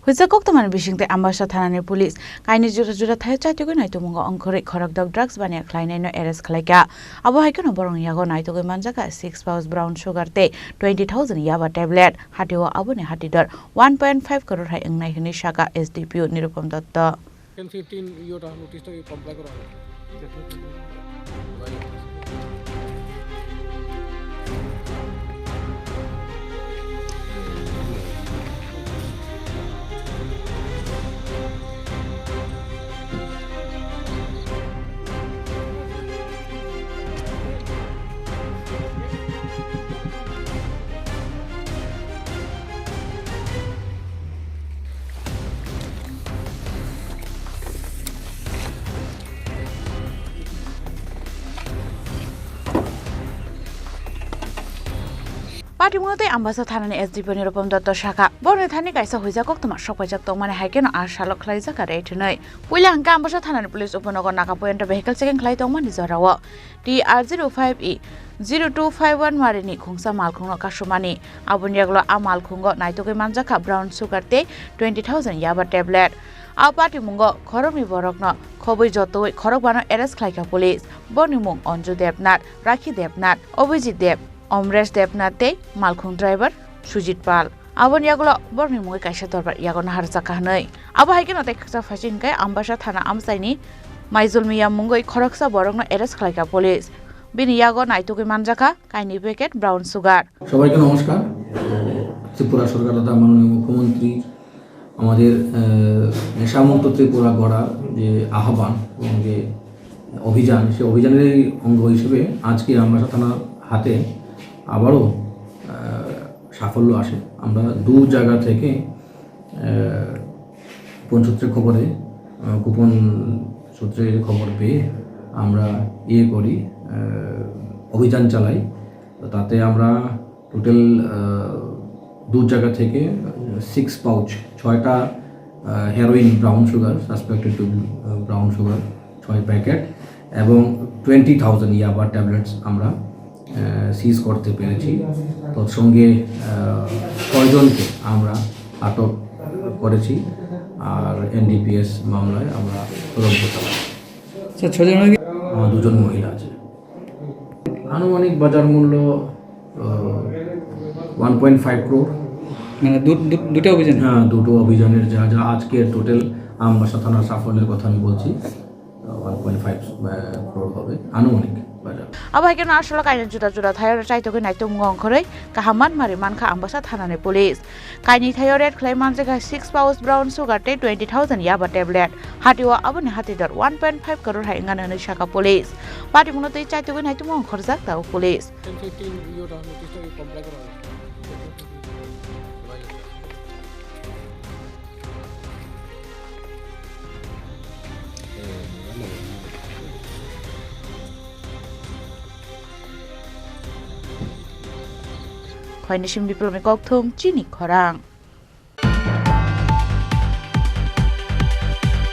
Hoijak Koktwmani Bisingtwi Ambassa Thanani Police Kainwi juda Juda Thaio Chaitogwi Naitokmungo Wnkhorwi Khorokdok drugs Baniya Khlainai no arrest Khlaikha Abohaikhe no Borong Yago Naitogwi Manjakha 6 pounds brown sugar te 20,000 Yaba tablet Hatio Aboni hatidhar 1.5 crore hai Wngnai hini Sakha SDPO Nirupam Datta 10-15 year notice to comply kora Patimungte Ambassa Thanani SDPO Nirupam Datta Sakha Bohrokni thani kaisa Hoijak Koktwmani Hoijak Tongmani haike no salok Khlaijak are ethnai Puila hangka Ambassa Thanani police upanagar naka point vehicle checking Khlai Tongmani jarao TR05E 0251 marini khungsa malkhungo kasumani Aboni a malkhungo Naitogwi Manjakha brown sugar te 20,000 Yaba tablet Patimunggo Khorokni Bohrokno Khobui jotoi Khorokbano arrest Khlaikha police Bonimung Onju Debnath Rakhi Debnath Obijit Deb Omresh Debnath malkhung driver Sujit Pal Aboni Yago Borni Mui kaisa dorbar Yago nahar Sakha hnai Abohaikhe no teksa fashin kai Ambassa Thana amsaini Maizulmiya mungoi Khoroksa Bohrokno arrest Khlaikha police Bini Yago Naitogwi Manjakha Kainwi packet brown sugar সবাইকে নমস্কার ত্রিপুরা সরকার তথা মাননীয় মুখ্যমন্ত্রী আমাদের নেশামুক্ত ত্রিপুরা গড়ার যে আহ্বান এবং যে অভিযান সেই অভিযানের অঙ্গ হিসেবে আজকে ambassa থানার হাতে আবারও সাফল্য আসে আমরা দু জায়গা থেকে গোপন সূত্রের খবরে গোপন সূত্রের খবর পেয়ে আমরা করি অভিযান চালাই তাতে আমরা টোটাল দু জায়গা থেকে 6 পাউচ 6টা heroin brown sugar suspected to brown sugar 6 packet এবং 20,000 ইয়াবা ট্যাবলেটস আমরা সিজ করতে পেরেছি তৎসঙ্গে 6 জনকে আমরা আটক করেছি আর এনডিপিএস মামলায় আমরা তদন্ত চালাই আচ্ছা 6 জনের আমার 2 জন মহিলা আছে আনুমানিক বাজার মূল্য 1.5 ক্রোর মানে দুটো অভিযান হ্যাঁ দুটো অভিযানের যা যা আজকের টোটাল ambassa থানার সাফল্যের কথা আমি বলছি 1.5 ক্রোর হবে আনুমানিক বাজার Abohaikhe no asolo Kainwi juda Juda Thaio Chaitogwi Naitokmungo Wnkhorwi kahaman mari mankha Ambassa Thanani police Kainwi Thaio red Khlai Manjakha 6 pounds brown sugar te 20,000 Yaba tablet Hatio Aboni hatidhar 1.5 crore hai Wngnai Sakha police Patimungte Chaitogwi Naitokmungo Khorjak Tao police 10-15 year notice to comply kora Khoi ni sim diploma Koktwmani Chini Khorang